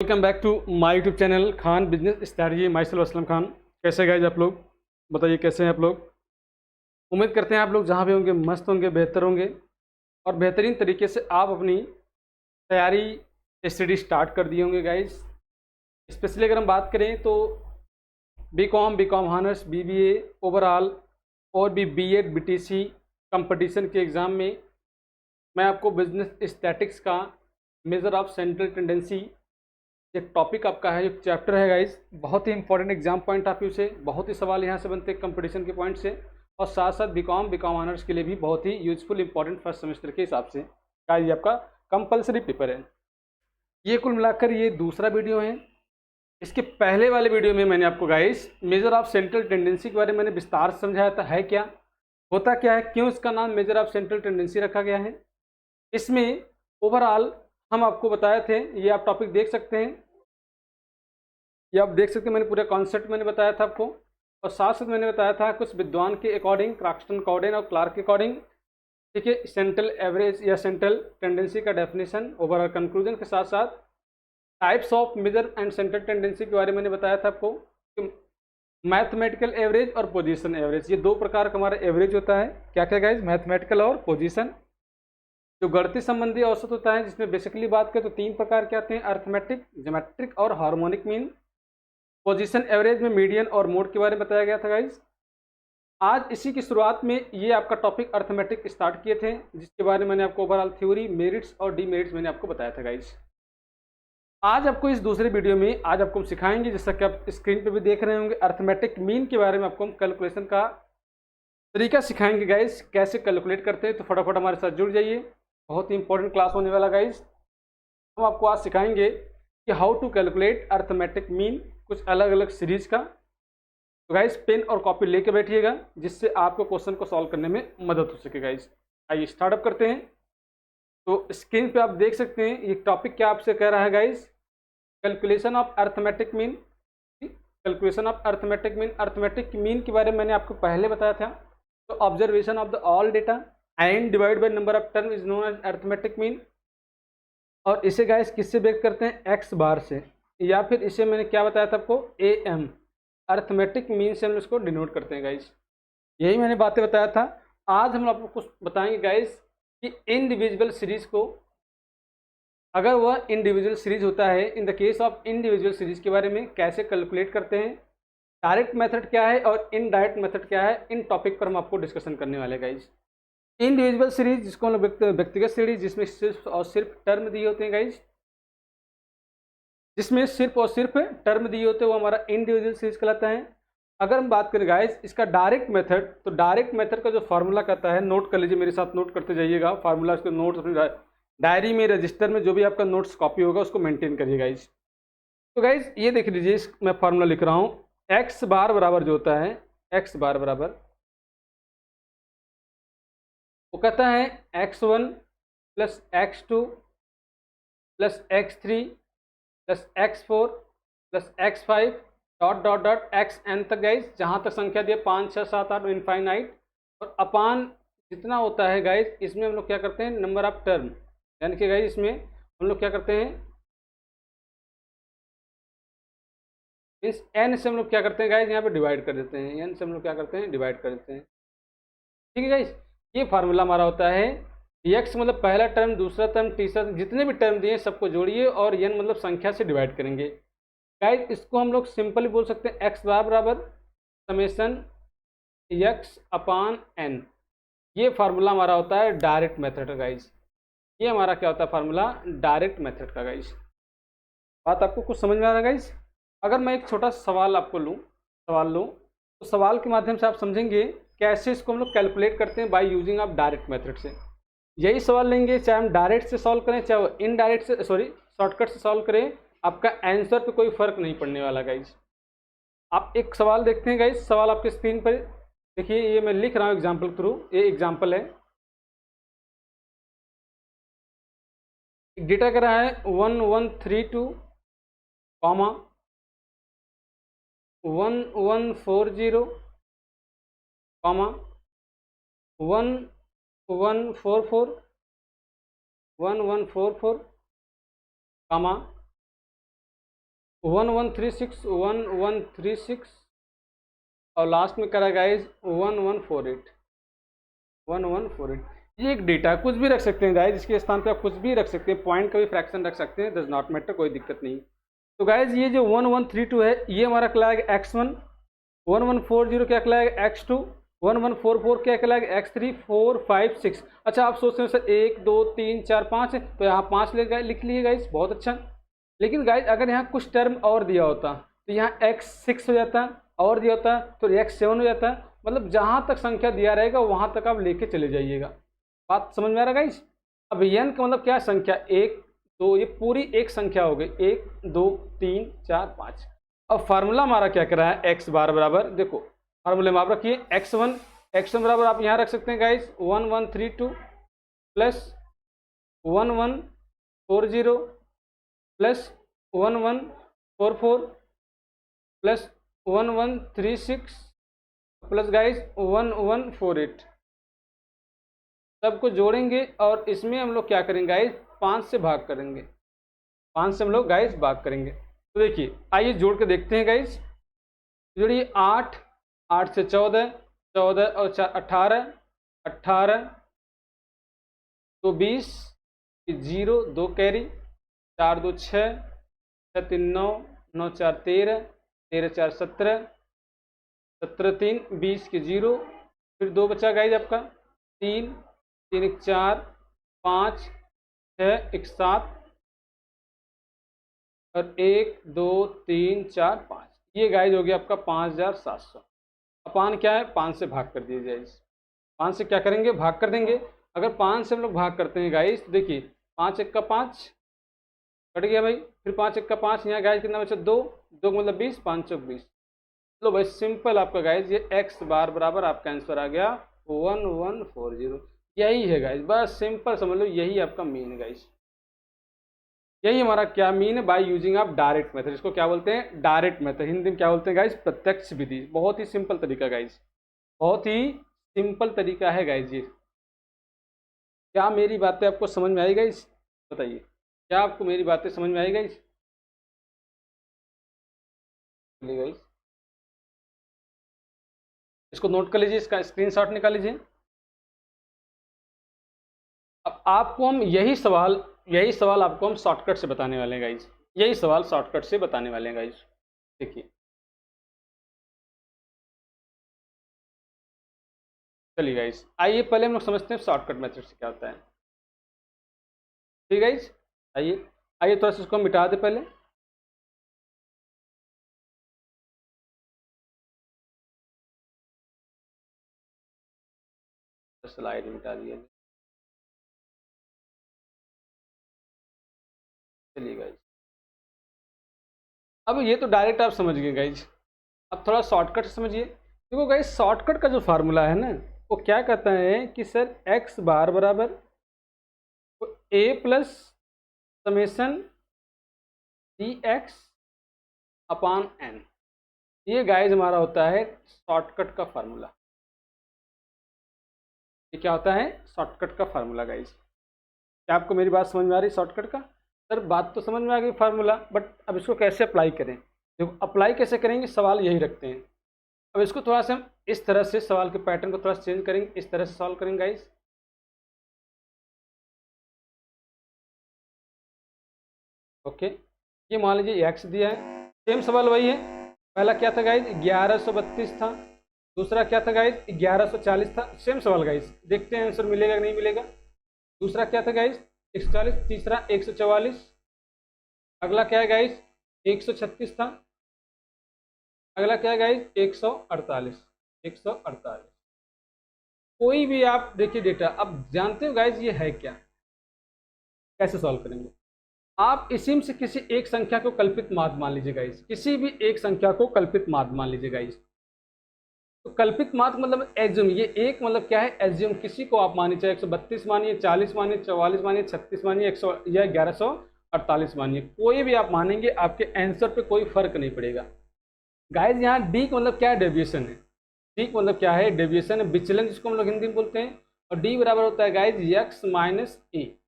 Welcome back to my YouTube channel Khan business strategy. Myself Aslam Khan. कैसे guys आप लोग, बताइए कैसे हैं आप लोग। उम्मीद करते हैं आप लोग जहाँ भी होंगे मस्त होंगे, बेहतर होंगे और बेहतरीन तरीके से आप अपनी तैयारी स्टडी स्टार्ट कर दिए होंगे गाइज। स्पेशली अगर हम बात करें तो B com honours, BBA overall और भी BEd BTC कंपटीशन के एग्ज़ाम में मैं आपको बिजनेस स्टैटिक्स का मेजर ऑफ सेंट्रल टेंडेंसी एक टॉपिक आपका है, एक चैप्टर है गाइज। बहुत ही important exam point of view से बहुत ही सवाल यहाँ से बनते हैं कंपटीशन के पॉइंट से, और साथ साथ बी कॉम ऑनर्स के लिए भी बहुत ही यूजफुल इंपॉर्टेंट फर्स्ट सेमेस्टर के हिसाब से गाइज ये आपका कंपलसरी पेपर है। ये कुल मिलाकर ये दूसरा वीडियो है। इसके पहले वाले वीडियो में मैंने आपको guys major of central tendency के बारे में मैंने विस्तार से समझाया था, है क्या, होता क्या है, क्यों इसका नाम मेजर ऑफ सेंट्रल टेंडेंसी रखा गया है। इसमें ओवरऑल हम आपको बताए थे, ये आप टॉपिक देख सकते हैं, ये आप देख सकते हैं, मैंने पूरा कॉन्सेप्ट मैंने बताया था आपको, और साथ साथ मैंने बताया था कुछ विद्वान के अकॉर्डिंग, क्रॉक्सटन, कॉर्डेन और क्लार्क के अकॉर्डिंग, ठीक है, सेंट्रल एवरेज या सेंट्रल टेंडेंसी का डेफिनेशन, ओवरऑल कंक्लूजन के साथ साथ types of measure and central tendency के बारे में मैंने बताया था आपको कि मैथमेटिकल एवरेज और पोजीशन एवरेज, ये दो प्रकार का हमारा एवरेज होता है। क्या क्या गाइज, मैथमेटिकल और पोजीशन। जो गणितीय संबंधी औसत होता है जिसमें बेसिकली बात करें तो तीन प्रकार के आते हैं, अर्थमेटिक, ज्योमेट्रिक और हार्मोनिक मीन। पोजीशन एवरेज में मीडियन और मोड के बारे में बताया गया था गाइज। आज इसी की शुरुआत में ये आपका टॉपिक अर्थमेटिक स्टार्ट किए थे, जिसके बारे में मैंने आपको ओवरऑल थ्योरी, मेरिट्स और डीमेरिट्स मैंने आपको बताया था गाइज। आज आपको इस दूसरे वीडियो में आज आपको हम सिखाएंगे, जैसा कि आप स्क्रीन पे भी देख रहे होंगे, अर्थमेटिक मीन के बारे में आपको हम कैलकुलेशन का तरीका सिखाएंगे गाइज, कैसे कैलकुलेट करते हैं। तो फटाफट हमारे साथ जुड़ जाइए, बहुत ही इंपॉर्टेंट क्लास होने वाला गाइज। हम आपको आज सिखाएंगे कि how to calculate arithmetic mean, कुछ अलग अलग सीरीज का। तो गाइज पेन और कॉपी लेके बैठिएगा, जिससे आपको क्वेश्चन को सॉल्व करने में मदद हो सके गाइज। आइए स्टार्टअप करते हैं। तो स्क्रीन पे आप देख सकते हैं ये टॉपिक क्या आपसे कह रहा है guys, calculation of arithmetic mean. Calculation of arithmetic mean, arithmetic mean के बारे में मैंने आपको पहले बताया था। तो observation of the all data and divide by number of term is known as arithmetic mean. और इसे गाइस किससे व्यक्त करते हैं, एक्स बार से, या फिर इसे मैंने क्या बताया था आपको, AM, अर्थमेटिक मीन से हम इसको डिनोट करते हैं गाइस। यही मैंने बातें बताया था। आज हम आपको कुछ बताएंगे गाइस कि इंडिविजुअल सीरीज को, अगर वह इंडिविजुअल सीरीज होता है, in the case of individual series के बारे में कैसे कैलकुलेट करते हैं, डायरेक्ट मेथड क्या है और इनडायरेक्ट मेथड क्या है, इन टॉपिक पर हम आपको डिस्कशन करने वाले गाइज। इंडिविजुअल सीरीज जिसको हम लोग व्यक्तिगत सीरीज, जिसमें सिर्फ और सिर्फ टर्म दिए होते हैं गाइज, जिसमें सिर्फ और सिर्फ टर्म दिए होते हैं, वो हमारा इंडिविजुअल सीरीज कहलाता है। अगर हम बात करें गाइज इसका डायरेक्ट मेथड, तो डायरेक्ट मेथड का जो फार्मूला कहता है, नोट कर लीजिए, मेरे साथ नोट करते जाइएगा फार्मूला, उसके नोट्स अपनी डायरी में, रजिस्टर में, जो भी आपका नोट्स कॉपी होगा उसको मेंटेन करिए गाइज। तो गाइज ये देख लीजिए, मैं फार्मूला लिख रहा हूँ, एक्स बार बराबर जो होता है, एक्स बार बराबर, वो कहता है x1 plus x2 plus x3 plus x4 plus x5 dot dot dot xn तक गाइज, जहाँ तक संख्या दिए 5 6 7 8 इनफाइनाइट, और अपान जितना होता है गाइज, इसमें हम लोग क्या करते हैं, नंबर ऑफ टर्म, यानी कि गाइज इसमें हम लोग क्या करते हैं, मीन्स n से हम लोग क्या करते हैं गाइज, यहाँ पे डिवाइड कर देते हैं, n से हम लोग क्या करते हैं, डिवाइड कर देते हैं। ठीक है गाइज, ये फार्मूला हमारा होता है। x मतलब पहला टर्म, दूसरा टर्म, तीसरा, जितने भी टर्म दिए सबको जोड़िए, और n मतलब संख्या से डिवाइड करेंगे गाइज। इसको हम लोग सिंपली बोल सकते हैं x बार बराबर समेशन x अपान n। ये फार्मूला हमारा होता है डायरेक्ट मेथड का गाइज। ये हमारा क्या होता है, फार्मूला डायरेक्ट मेथड का गाइज। बात आपको कुछ समझ में आ रहा है गाइज। अगर मैं एक छोटा सवाल आपको सवाल लूँ, तो सवाल के माध्यम से आप समझेंगे कैसे इसको हम लोग कैलकुलेट करते हैं by using of direct method से। यही सवाल लेंगे, चाहे हम डायरेक्ट से सॉल्व करें, चाहे वो इनडायरेक्ट से, सॉरी शॉर्टकट से सॉल्व करें, आपका आंसर पे कोई फर्क नहीं पड़ने वाला गाइज। आप एक सवाल देखते हैं गाइज, सवाल आपके स्क्रीन पर देखिए, ये मैं लिख रहा हूँ एग्जाम्पल थ्रू, ये एग्जाम्पल है। डेटा कर रहा है 1132 कॉमा 1140 कॉमा 1144 1144 कॉमा 1136 और लास्ट में करा गाइज 1148 1148। ये एक डेटा कुछ भी रख सकते हैं गाइज, इसके स्थान पे आप कुछ भी रख सकते हैं, पॉइंट का भी फ्रैक्शन रख सकते हैं, डज नॉट मैटर, कोई दिक्कत नहीं। तो गाइज ये जो 1132 है ये हमारा कहलाएगा x1, 1140 क्या कहलाएगा x2, 1144 क्या कहलाएगा x3, 4 5 6। अच्छा आप सोचते हैं सर 1 2 3 4 5 है, तो यहाँ 5 लिख लिए गाइज, बहुत अच्छा। लेकिन गाइज अगर यहाँ कुछ टर्म और दिया होता तो यहाँ x6 हो जाता, और दिया होता तो x7 हो जाता। मतलब जहाँ तक संख्या दिया रहेगा वहाँ तक आप लेके चले जाइएगा। बात समझ में आ रहा है गाइज? अब n का मतलब क्या है? संख्या 1 2, ये पूरी एक संख्या हो गई, 1 2 3 4 5। अब फार्मूला हमारा क्या कर रहा है? x बार बराबर, देखो फार्मूले में आप रखिए x1 बराबर आप यहाँ रख सकते हैं guys 1132 plus 1140 plus 1144 plus 1136 plus guys 1148। सबको जोड़ेंगे और इसमें हम लोग क्या करेंगे गाइज? 5 से भाग करेंगे, 5 से हम लोग गाइज भाग करेंगे। तो देखिए आइए जोड़ के देखते हैं गाइज। जोड़िए 8 8 से 14 14 और 4 18 18 तो 20 0 2 कैरी 4 2 6 6 3 9 9 4 13 13 4 17 17 3 20 के 0, फिर 2 बचा गाइज आपका 3 3 1 4 5 6 1 7 और 1 2 3 4 5। ये गाइज हो गया आपका 5700। अपान क्या है? 5 से भाग कर दिए गाइज। 5 से क्या करेंगे? भाग कर देंगे। अगर 5 से हम लोग भाग करते हैं गाइज तो देखिए 5 1 का 5 कट गया भाई, फिर 5 1 का 5, यहाँ गाइज कितना बचा? 2 2 मतलब 20, 5 चौक 20। लो भाई सिंपल आपका गाइज ये x बार बराबर आपका आंसर आ गया 1140। यही है गाइज, बस सिंपल समझ लो, यही आपका मीन है गाइज। यही हमारा क्या मीन है? By using of direct method. इसको क्या बोलते हैं? Direct method. हिंदी में क्या बोलते हैं गाइज? प्रत्यक्ष विधि। बहुत ही सिंपल तरीका गाइज, बहुत ही सिंपल तरीका है गाइज ये। क्या मेरी बातें आपको समझ में आई गाइज? बताइए, क्या आपको मेरी बातें समझ में आई गाइज? गाइज इसको नोट कर लीजिए, इसका स्क्रीनशॉट निकाल लीजिए। अब आपको हम यही सवाल आपको हम शॉर्टकट से बताने वाले हैं गाइज। यही सवाल शॉर्टकट से बताने वाले हैं गाइज। देखिए चलिए गाइज, आइए पहले हम लोग समझते हैं शॉर्टकट मेथड से क्या होता है। ठीक है गाइज, आइए आइए थोड़ा सा इसको हम मिटा दे पहले। स्लाइड मिटा दिया। चलिए गाइज, अब ये तो डायरेक्ट आप समझ गए गाइज, अब थोड़ा शॉर्टकट से समझिए। देखो गाइज शॉर्टकट का जो फार्मूला है ना, वो क्या कहता है कि सर x बार बराबर a plus summation dx upon n। ये गाइज हमारा होता है शॉर्टकट का फार्मूला। ये क्या होता है? शॉर्टकट का फार्मूला गाइज। क्या आपको मेरी बात समझ में आ रही है? शॉर्टकट का सर बात तो समझ में आ गई फार्मूला, बट अब इसको कैसे अप्लाई करें? देखो अप्लाई कैसे करेंगे, सवाल यही रखते हैं। अब इसको थोड़ा सा हम इस तरह से सवाल के पैटर्न को थोड़ा सा चेंज करेंगे, इस तरह से सॉल्व करेंगे गाइज। ओके, ये मान लीजिए एक्स दिया है, सेम सवाल वही है। पहला क्या था गाइज? 1132 था। दूसरा क्या था गाइज? 1140 था। सेम सवाल गाइज, देखते हैं आंसर मिलेगा कि नहीं मिलेगा। दूसरा क्या था गाइज? 140। तीसरा 144। अगला क्या है गाइज? 136 था। अगला क्या है गाइज? 148। 148। कोई भी आप देखिए डेटा, अब जानते हो गाइज ये है क्या, कैसे सॉल्व करेंगे? आप इसी में से किसी एक संख्या को कल्पित माध्य मान लीजिए गाइज, किसी भी एक संख्या को कल्पित माध्य मान लीजिए गाइज। तो कल्पित माध्य मतलब एज्यूम, ये एक मतलब क्या है? एज्यूम। किसी को आप मानिए, चाहे 132 मानिए, 40 मानिए, 44 मानिए, 36 मानिए, 100 या 1148 मानिए, कोई भी आप मानेंगे आपके आंसर पे कोई फर्क नहीं पड़ेगा गाइज। यहाँ डी का मतलब क्या है? डेविएशन है। डी का मतलब क्या है? डेविएशन है, विचलन जिसको हम लोग हिंदी में बोलते हैं। और डी बराबर होता है गाइज x माइनस ए,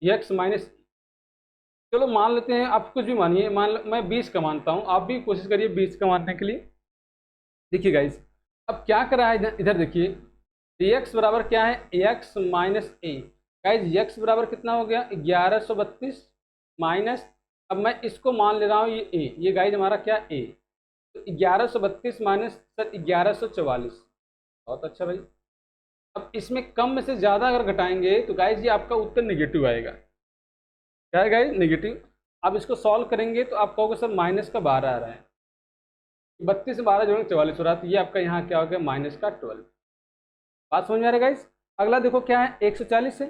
x माइनस। चलो मान लेते हैं, आप कुछ भी मानिए, मैं 20 का मानता हूँ, आप भी कोशिश करिए 20 का मानने के लिए। देखिए गाइस, अब क्या करा है इधर, इधर देखिए, एक्स बराबर क्या है, एक्स माइनस ए। गाइस एक्स बराबर कितना हो गया, 1132 माइनस, अब मैं इसको मान ले रहा हूँ ये ए, ये गाइस हमारा क्या ए, तो 1132 माइनस सर 1144। बहुत अच्छा भाई। अब इसमें कम में से ज़्यादा अगर घटाएंगे तो गाइस ये आपका उत्तर नेगेटिव आएगा। क्या है गाइस, नेगेटिव। आप इसको सॉल्व करेंगे तो आप कहोगे सर माइनस का 12 आ रहा है, 32 से 12 जोड़ेंगे 44 हो रहा है, तो ये आपका यहाँ क्या हो गया, माइनस का 12। बात समझ में आ रहा है गाइस। अगला देखो क्या है, 140 है,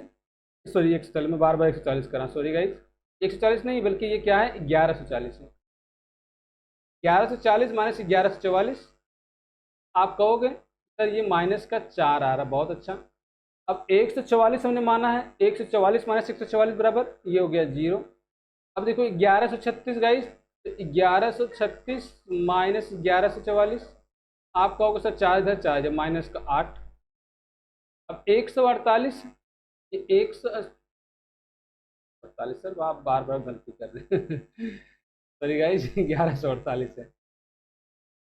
सॉरी 140, मैं बार बार 140 कर रहा हूँ, सॉरी गाइस, 140 नहीं बल्कि ये क्या है, 1140 है। 1140 माइनस 1144, आप कहोगे सर ये माइनस का 4 आ रहा है, बहुत अच्छा। अब 144 हमने माना है, 144 माइनस 144 बराबर ये हो गया 0। अब देखो 1136 गाइस, 1136 माइनस 1144, आप कहोगे सर 4 इधर 4 इधर, माइनस का 8। अब 148, ये 148 सर आप बार बार गलती कर रहे हैं सॉरी गाइस, 1148 है,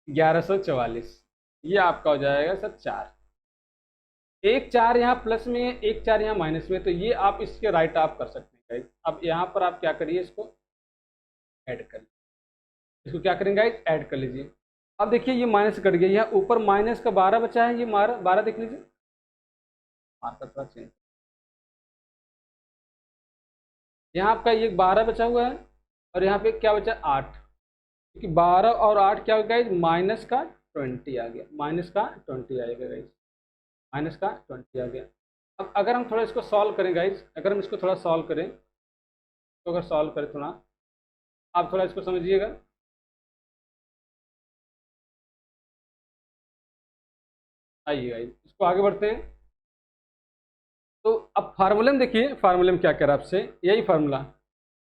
1144, ये आपका हो जाएगा सर 4। एक 4 यहाँ प्लस में है, एक 4 यहाँ माइनस में, तो ये आप इसके राइट आप कर सकते हैं गाइस। अब यहाँ पर आप क्या करिए, इसको ऐड कर, इसको क्या करेंगे गाइस, ऐड कर लीजिए। अब देखिए ये माइनस कट गया, यहाँ ऊपर माइनस का 12 बचा है, ये 12 देख लीजिए, मार्कर थोड़ा चेंज, यहाँ आपका ये 12 बचा हुआ है, और यहाँ पे क्या बचा, 8, क्योंकि 12 और 8 क्या हो गया गाइस, माइनस का 20 आ गया, माइनस का 20 आएगा गाइस, माइनस का 20 आ गया। अब अगर हम थोड़ा इसको सॉल्व करें गाइस, अगर हम इसको थोड़ा सॉल्व करें, तो अगर सॉल्व करें थोड़ा, आप थोड़ा इसको समझिएगा। आइए गाइस, इसको आगे बढ़ते हैं। तो अब फार्मूले में देखिए, फार्मूले में क्या कह रहा है आपसे, यही फार्मूला,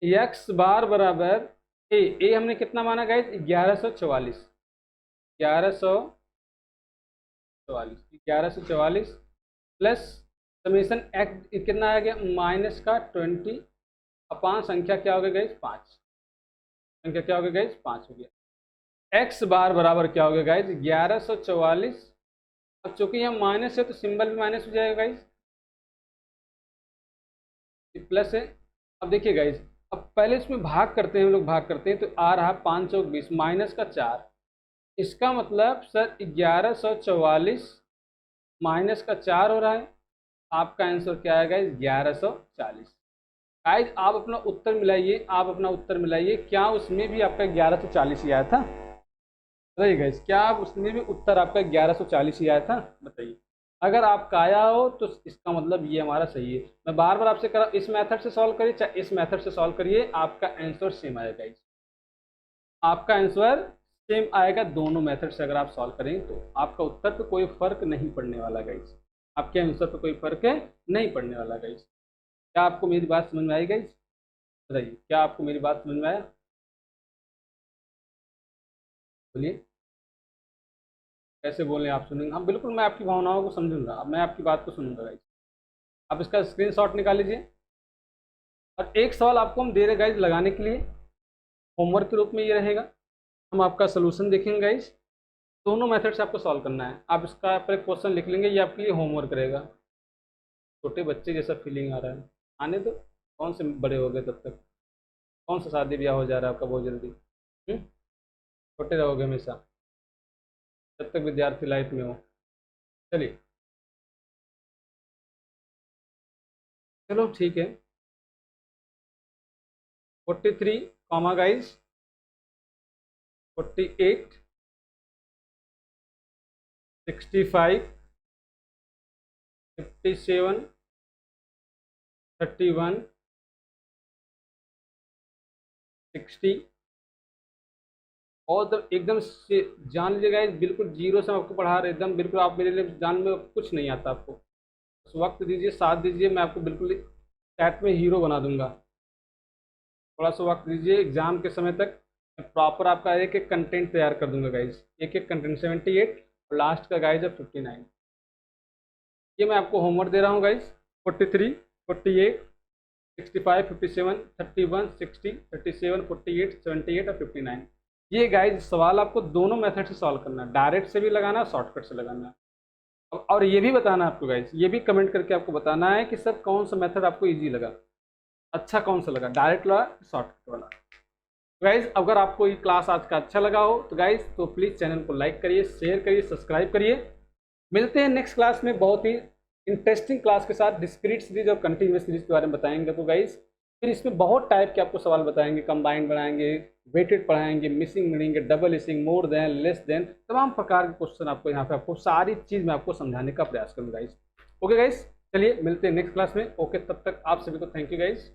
एक्स बार बराबर ए हमने कितना माना गाइस, 1144, 1144 प्लस समेसन एक्स कितना आ गया, माइनस का 20 अपान संख्या क्या हो गया गाइस, 5, संख्या क्या हो गया गाइस, 5 हो गया। एक्स बार बराबर क्या हो गया गाइस, 1144, अब चूंकि यहाँ माइनस है तो सिंबल भी माइनस हो जाएगा गाइस, प्लस है। अब देखिए गाइस, अब पहले इसमें भाग करते हैं, हम लोग भाग करते हैं, तो आ रहा 5 चौक 20 माइनस का 4, इसका मतलब सर 1144 माइनस का 4 हो रहा है, आपका आंसर क्या आएगा, 1140। गाइस आप अपना उत्तर मिलाइए, आप अपना उत्तर मिलाइए, क्या उसमें भी आपका 1140 ही आया था, बताइए गाइस, क्या आप उसमें भी उत्तर आपका 1140 ही आया था, बताइए। अगर आपका आया हो तो इसका मतलब ये हमारा सही है। मैं बार बार आपसे कर, इस मेथड से सॉल्व करिए चाहे इस मेथड से सॉल्व करिए, आपका आंसर सेम आएगा गाइस, आपका आंसर सेम आएगा दोनों मेथड से। अगर आप सॉल्व करेंगे तो आपका उत्तर पे कोई फर्क नहीं पड़ने वाला गाइस, आपके आंसर पे कोई फर्क नहीं पड़ने वाला गाइस। क्या आपको मेरी बात समझ में आई गाइस, बताइए, क्या आपको मेरी बात समझ में आया, बोलिए। कैसे बोलें, आप सुनेंगे, हाँ बिल्कुल, मैं आपकी भावनाओं को समझूंगा, अब मैं आपकी बात को सुनूंगा गाइस। आप इसका स्क्रीनशॉट निकाल लीजिए, और एक सवाल आपको हम दे रहे गाइस लगाने के लिए, होमवर्क के रूप में ये रहेगा, हम आपका सोल्यूशन देखेंगे गाइस, दोनों मेथड से आपको सॉल्व करना है। आप इसका पर क्वेश्चन लिख लेंगे, ये आपके लिए होमवर्क रहेगा। छोटे बच्चे जैसा फीलिंग आ रहा है, आने दो, कौन से बड़े हो गए तब तक, कौन सा शादी ब्याह हो जा रहा है आपका बहुत जल्दी, छोटे रहोगे हमेशा जब तक विद्यार्थी लाइफ में हो। चलिए, चलो ठीक है, 43 कॉमा गाइज, 48, 65, 57, 31, 60, और एकदम से जान लीजिएगा गाइज, बिल्कुल जीरो से हम आपको पढ़ा रहे, एकदम बिल्कुल आप मेरे लिए जान में कुछ नहीं आता आपको, बस वक्त दीजिए, साथ दीजिए, मैं आपको बिल्कुल चैट में हीरो बना दूंगा। थोड़ा सा वक्त दीजिए, एग्जाम के समय तक मैं प्रॉपर आपका एक एक कंटेंट तैयार कर दूंगा गाइज, एक एक कंटेंट, 78 और लास्ट का गाइज है 59। ये मैं आपको होमवर्क दे रहा हूँ गाइज, 43, 48, 65, 57, 31, 60, 37, 48, 78 और 59। ये गाइज सवाल आपको दोनों मेथड से सॉल्व करना है, डायरेक्ट से भी लगाना है, शॉर्टकट से लगाना है। और ये भी बताना है आपको गाइज, ये भी कमेंट करके आपको बताना है कि सर कौन सा मेथड आपको ईजी लगा, अच्छा कौन सा लगा, डायरेक्ट लगा, शॉर्टकट वाला। गाइज अगर आपको ये क्लास आज का अच्छा लगा हो तो गाइज तो प्लीज़ चैनल को लाइक करिए, शेयर करिए, सब्सक्राइब करिए। मिलते हैं नेक्स्ट क्लास में बहुत ही इंटरेस्टिंग क्लास के साथ, डिस्क्रीट सीरीज और कंटिन्यूस सीरीज के बारे में बताएंगे आपको गाइज। फिर इसमें बहुत टाइप के आपको सवाल बताएंगे, कंबाइंड बनाएंगे, वेटेड पढ़ाएंगे, मिसिंग मिलेंगे, डबल इसिंग, मोर देन, लेस देन, तमाम प्रकार के क्वेश्चन आपको यहाँ पे आपको सारी चीज़ मैं आपको समझाने का प्रयास करूँगा गाइज। ओके गाइज, चलिए मिलते हैं नेक्स्ट क्लास में। ओके, तब तक आप सभी को थैंक यू गाइज।